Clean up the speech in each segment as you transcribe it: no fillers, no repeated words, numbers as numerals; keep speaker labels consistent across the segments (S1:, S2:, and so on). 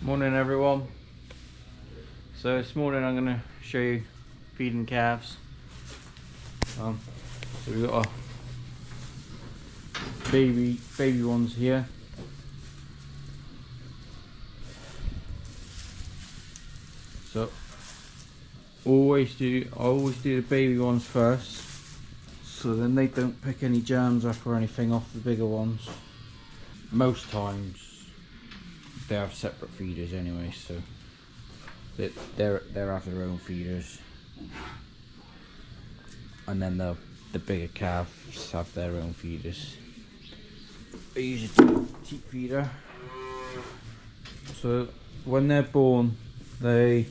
S1: Morning everyone. So this morning I'm going to show you feeding calves. So we've got our baby ones here. So I always do the baby ones first, so then they don't pick any germs up or anything off the bigger ones. Most times they have separate feeders anyway, so they're have their own feeders, and then the bigger calves have their own feeders. I use a teat feeder. So when they're born, they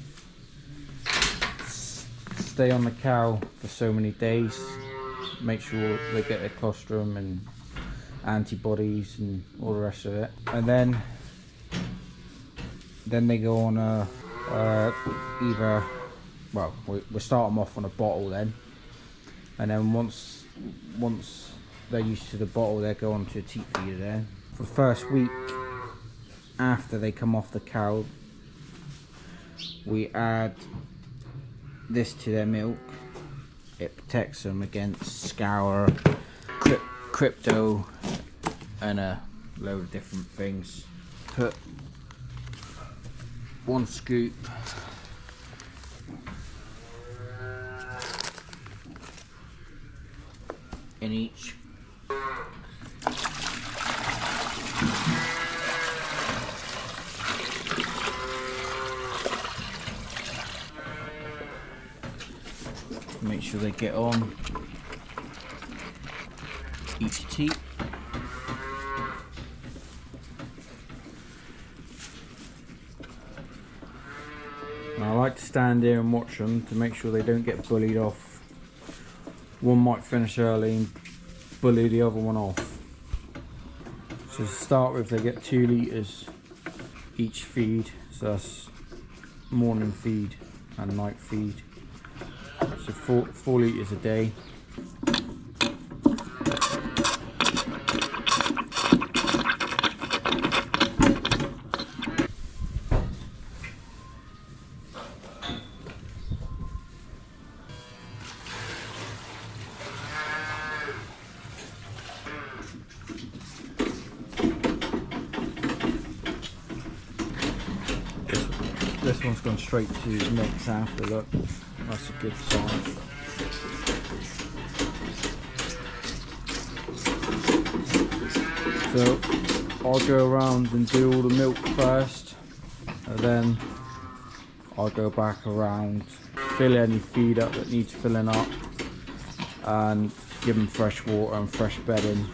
S1: stay on the cow for so many days, make sure they get their colostrum and antibodies and all the rest of it, and then they go on we start them off on a bottle then, and then once they're used to the bottle, they go on to a teat feeder. Then for the first week after they come off the cow, we add this to their milk. It protects them against scour, crypto, and a load of different things. Put 1 scoop in each. Make sure they get on each teat. And I like to stand here and watch them to make sure they don't get bullied off. One might finish early and bully the other one off. So to start with, they get 2 litres each feed, so that's morning feed and night feed. So 4 litres a day. This one's gone straight to mix after, look. That's a good sign. So I'll go around and do all the milk first, and then I'll go back around, fill any feed up that needs filling up, and give them fresh water and fresh bedding.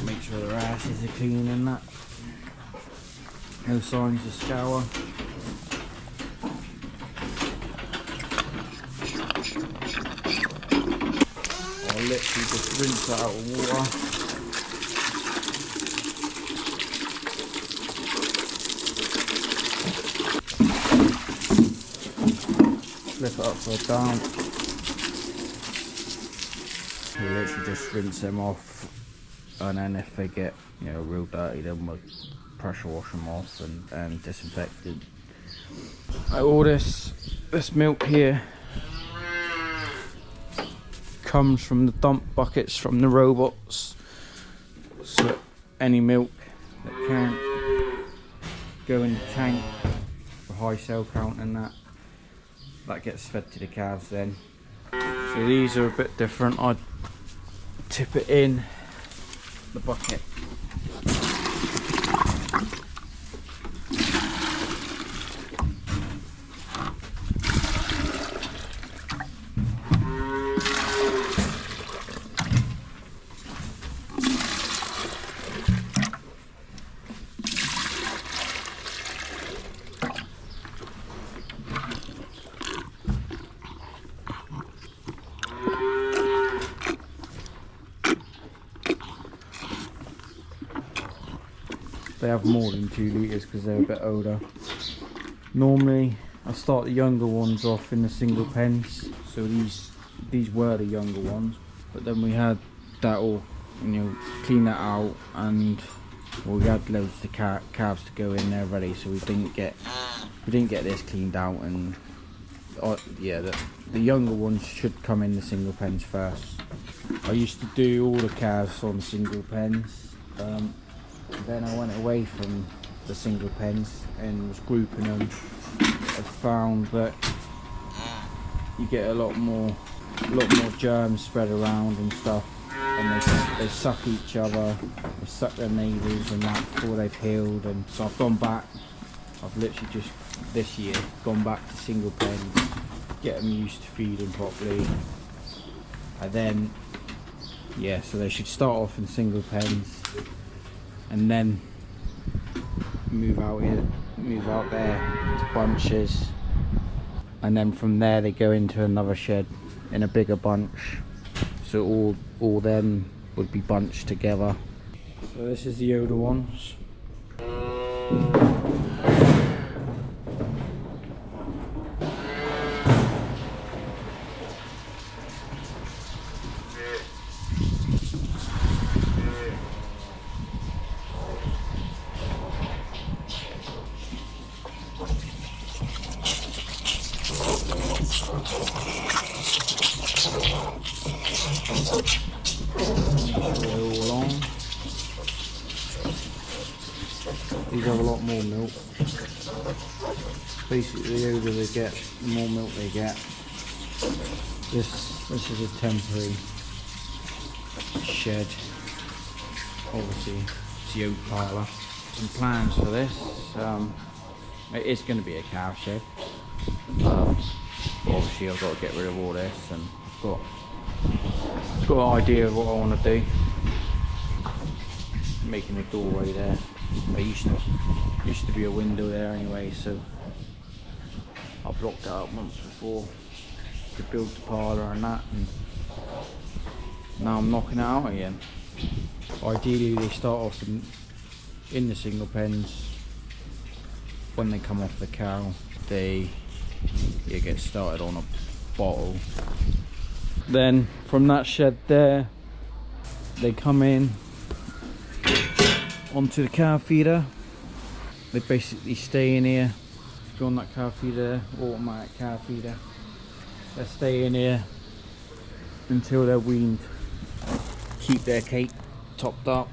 S1: Make sure their asses are clean and that. No signs of scour. I'll literally just rinse that out of water. Flip it upside down. You literally just rinse them off, and then if they get real dirty, then we'll pressure wash them off and disinfect it. All this milk here comes from the dump buckets from the robots, so any milk that can't go in the tank for high cell count and that gets fed to the calves then. So these are a bit different. I'd tip it in the bucket. They have more than 2 litres because they're a bit older. Normally I start the younger ones off in the single pens, so these were the younger ones, but then we had that all, clean that out and Well, we had loads of calves to go in there ready, so we didn't get this cleaned out. And yeah, the younger ones should come in the single pens first. I used to do all the calves on the single pens. Then I went away from the single pens and was grouping them. I found that you get a lot more germs spread around and stuff, and they suck each other, they suck their neighbours and that before they've healed. And so I've gone back. I've literally just this year gone back to single pens, get them used to feeding properly, and then yeah, so they should start off in single pens and then move out there to bunches, and then from there they go into another shed in a bigger bunch, so all them would be bunched together. So this is the older ones. These have a lot more milk. Basically, the older they get, the more milk they get. This is a temporary shed. Obviously, it's the oat parlour. Some plans for this. It is going to be a cow shed. Obviously, I've got to get rid of all this, and I've got an idea of what I want to do. Making a doorway there. There used to be a window there anyway, so I blocked that up once before to build the parlour and that, and now I'm knocking it out again. Ideally they start off in the single pens. When they come off the cow, they get started on a bottle. Then from that shed there, they come in onto the cow feeder. They basically stay in here. Go on that cow feeder, automatic cow feeder. They stay in here until they're weaned. Keep their cake topped up,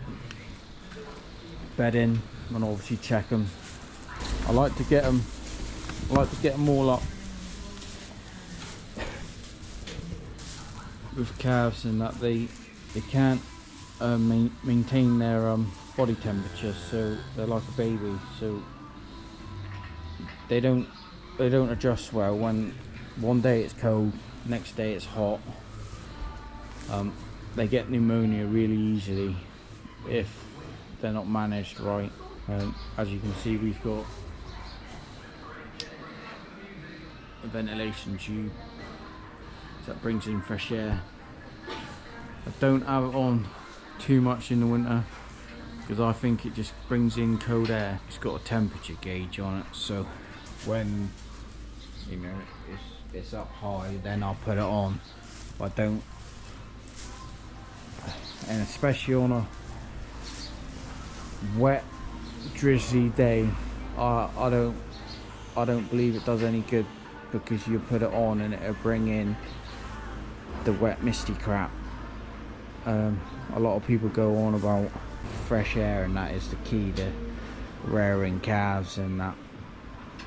S1: bed in, and obviously check them. I like to get them all up with calves, and that they can't maintain their body temperature, so they're like a baby, so they don't adjust well. When one day it's cold, next day it's hot. They get pneumonia really easily if they're not managed right. As you can see, we've got a ventilation tube, so that brings in fresh air. I don't have it on too much in the winter because I think it just brings in cold air. It's got a temperature gauge on it, so when it's up high, then I'll put it on. But I don't, and especially on a wet, drizzly day, I don't believe it does any good, because you put it on and it'll bring in the wet, misty crap. A lot of people go on about fresh air, and that is the key to rearing calves and that,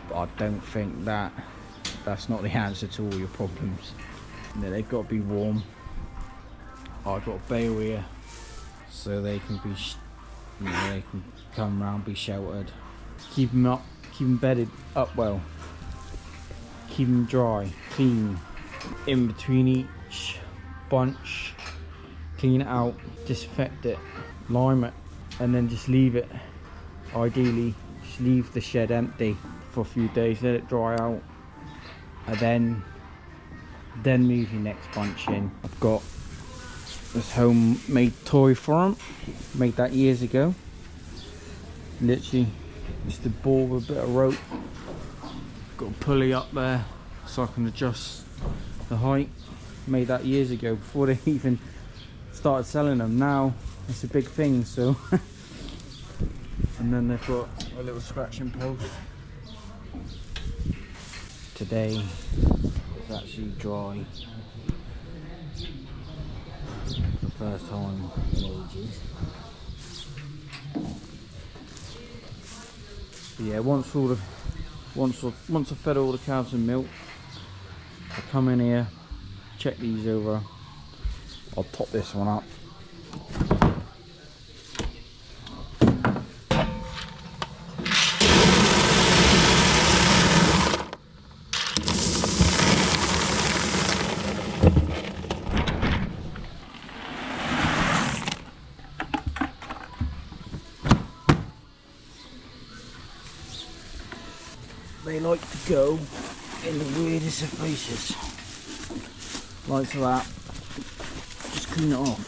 S1: but I don't think that's not the answer to all your problems. They've got to be warm. I've got a bale here so they can be, they can come around, be sheltered. Keep them up, keep them bedded up well. Keep them dry, clean. In between each bunch, clean it out, disinfect it, lime it, and then just leave it. Ideally, just leave the shed empty for a few days, let it dry out, and then move your next bunch in. I've got this homemade toy for them, made that years ago. Literally just a ball with a bit of rope. Got a pulley up there so I can adjust the height. Made that years ago, before they even started selling them. Now it's a big thing, so And then they've got a little scratching post. Today it's actually dry for the first time in ages. But yeah, once I've fed all the calves and milk, I come in here, check these over. I'll top this one up. They like to go in the weirdest of places, like that. Just clean it off.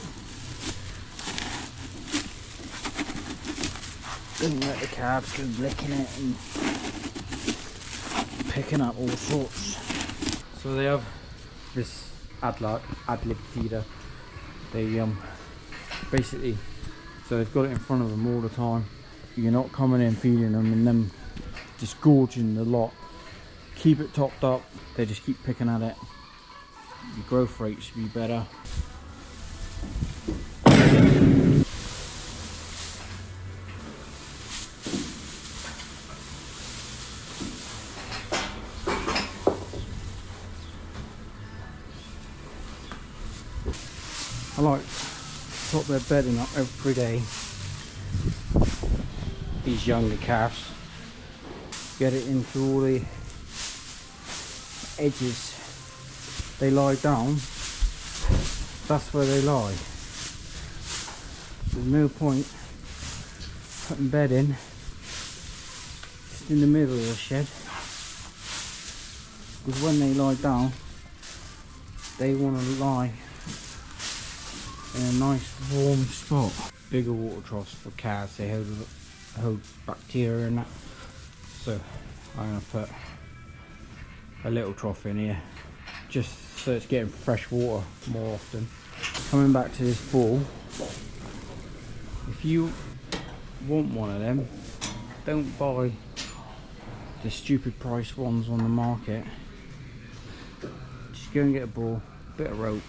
S1: Don't let the calves go licking it and picking up all sorts. So they have this ad-lib feeder. They basically, so they've got it in front of them all the time. You're not coming in feeding them and then just gorging the lot. Keep it topped up. They just keep picking at it. Your growth rate should be better. I like to top their bedding up every day. These younger calves, get it into all the edges. They lie down, that's where they lie. There's no point putting bed in just in the middle of the shed, because when they lie down they want to lie in a nice warm spot. Bigger water troughs for calves, they hold bacteria and that. So I'm going to put a little trough in here just so it's getting fresh water more often. Coming back to this ball, if you want one of them, don't buy the stupid price ones on the market. Just go and get a ball, bit of rope,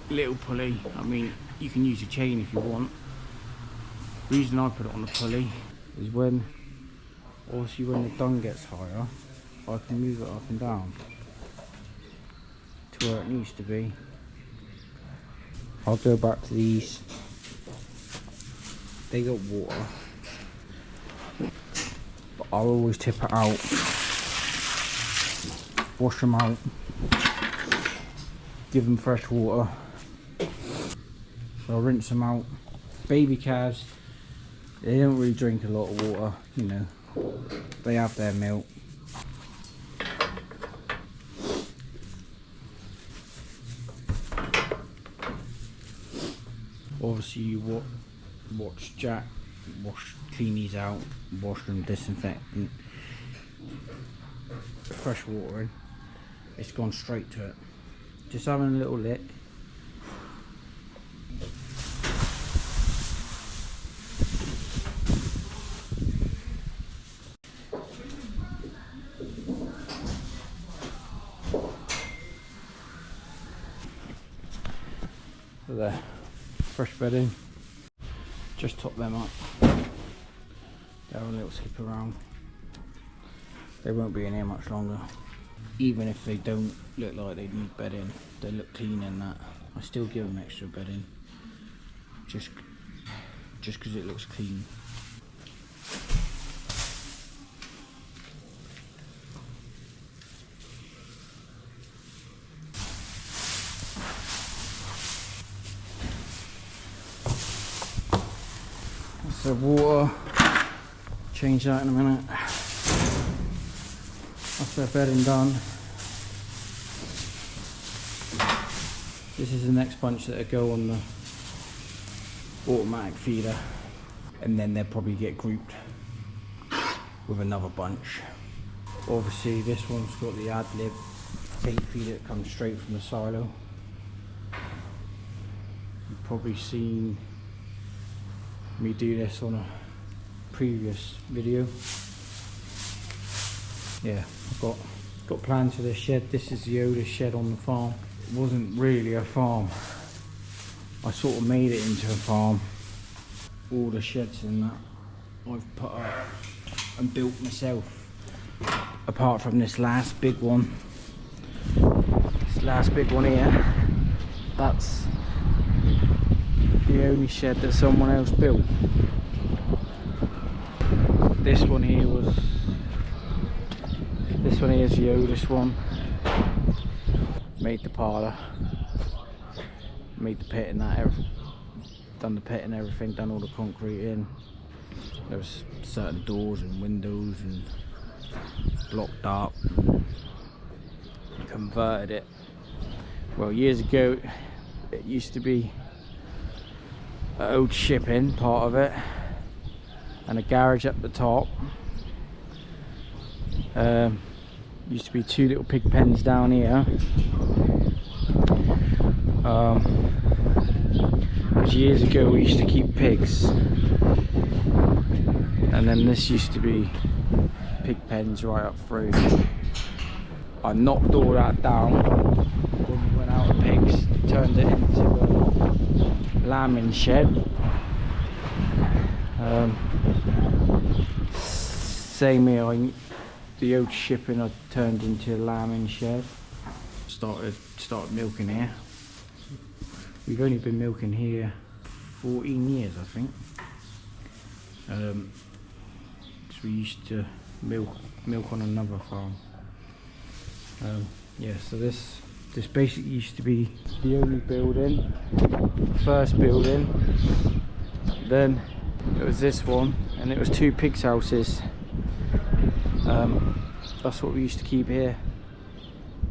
S1: little pulley. I mean, you can use a chain if you want. The reason I put it on the pulley is when the dung gets higher, I can move it up and down to where it needs to be. I'll go back to these. They got water, but I'll always tip it out, wash them out, give them fresh water. So I'll rinse them out. Baby calves, they don't really drink a lot of water, you know. They have their milk. Obviously you watch Jack clean these out, wash them, disinfect them, fresh water in. It's gone straight to it. Just having a little lick. So there, fresh bedding. Just top them up. They'll have a little skip around. They won't be in here much longer. Even if they don't look like they need bedding, they look clean in that. I still give them extra bedding, just because it looks clean. That's the water. Change that in a minute. That's their bedding done. This is the next bunch that'll go on the automatic feeder, and then they'll probably get grouped with another bunch. Obviously this one's got the ad-lib bait feeder that comes straight from the silo. You've probably seen me do this on a previous video. Yeah, I've got plans for this shed. This is the oldest shed on the farm. It wasn't really a farm. I sort of made it into a farm. All the sheds in that I've put up and built myself. Apart from this last big one. This last big one here. That's the only shed that someone else built. This one here is the oldest one. Made the parlour, made the pit and that, done the pit and everything, done all the concrete in. There was certain doors and windows and blocked up. Converted it. Well, years ago it used to be an old shipping part of it and a garage up the top. Used to be 2 little pig pens down here. Years ago we used to keep pigs, and then this used to be pig pens right up through. I knocked all that down when we went out of pigs, turned it into a lambing shed. Same here, the old shipping I turned into a lambing shed. Started milking here. We've only been milking here 14 years, I think. So we used to milk on another farm. Yeah, so this basically used to be the only building, first building. Then it was this one, and it was 2 pigs' houses. That's what we used to keep here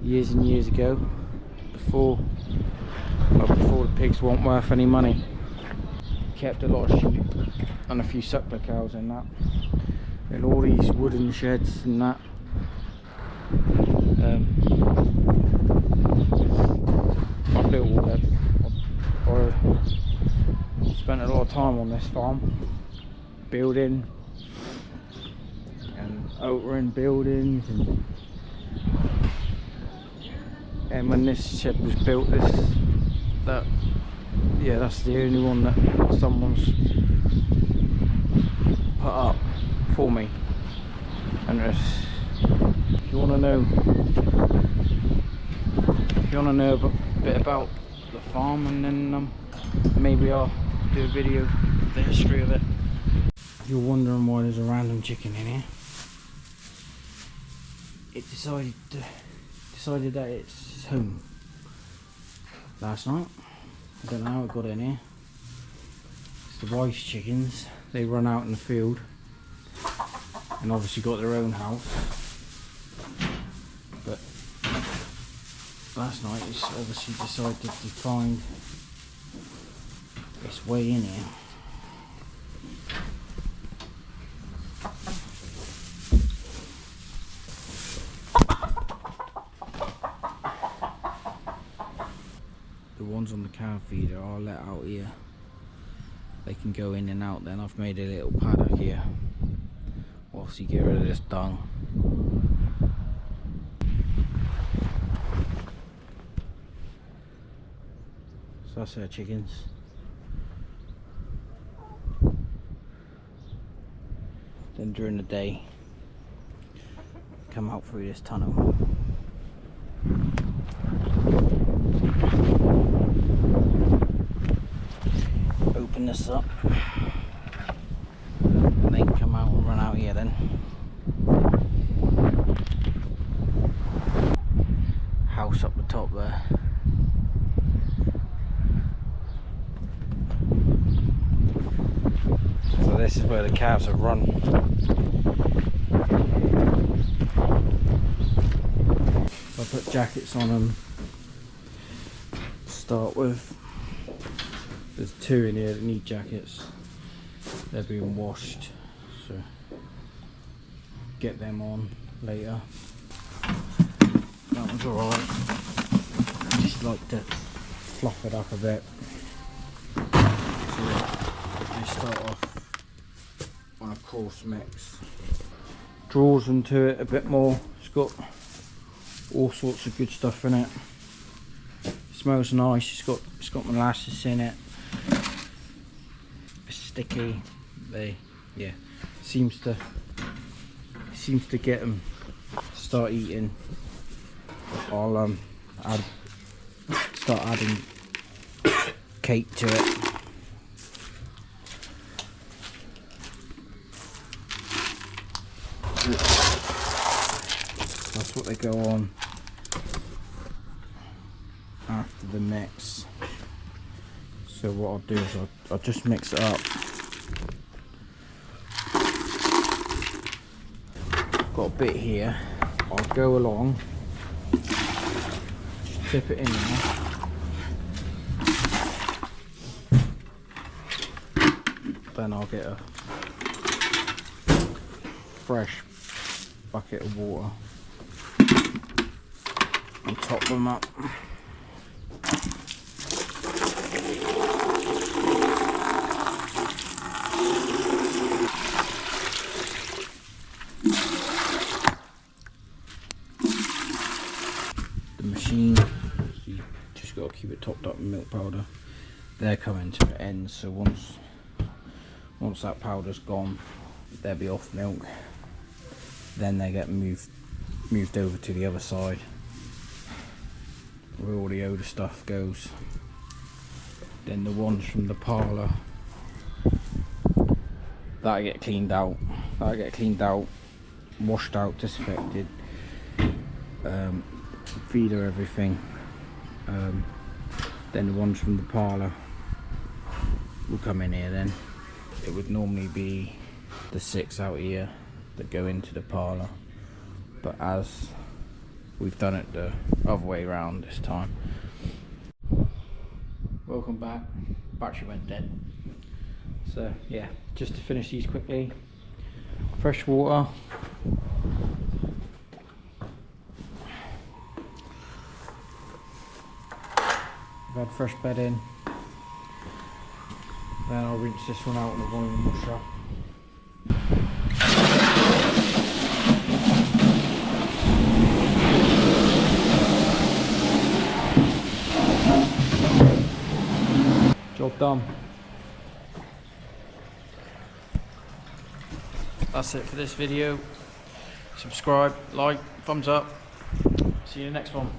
S1: years and years ago, before the pigs weren't worth any money. Kept a lot of sheep and a few suckler cows in that, and all these wooden sheds and that. I built all that. I spent a lot of time on this farm, building and altering buildings, and when this shed was built, that's the only one that someone's put up for me. And if you want to know a bit about the farm, and then maybe I'll do a video of the history of it. You're wondering why there's a random chicken in here. It decided that it's home last night. I don't know how it got in here. It's the wife's chickens. They run out in the field and obviously got their own house. But last night it's obviously decided to find its way in here. The ones on the cow feeder are let out here. They can go in and out. Then I've made a little paddock here whilst you get rid of this dung. So that's our chickens. Then during the day, come out through this tunnel. Open this up, and they can come out and run out here then. House up the top there. So this is where the calves have run. So I put jackets on them to start with. There's 2 in here that need jackets. They're being washed, so get them on later. That one's alright. Just like to fluff it up a bit. So they start off and a coarse mix. Draws into it a bit more. It's got all sorts of good stuff in it. Smells nice. It's got molasses in it. It's sticky. Yeah, seems to get them start eating. I'll start adding cake to it. That's what they go on after the mix. So what I'll do is I'll just mix it up. Got a bit here. I'll go along, just tip it in there. Then I'll get a fresh bucket of water and top them up. The machine, you just got to keep it topped up with milk powder. They're coming to an end, so once that powder's gone, they'll be off milk. Then they get moved over to the other side where all the older stuff goes. Then the ones from the parlour that'll get cleaned out. Washed out, disinfected. Feed her everything. Then the ones from the parlour will come in here. Then it would normally be the 6 out here that go into the parlour, but as we've done it the other way around this time. Welcome back. Battery went dead. So yeah, just to finish these quickly, fresh water, I've had fresh bed in, then I'll rinse this one out in the volume washer. Job done. That's it for this video. Subscribe, like, thumbs up. See you in the next one.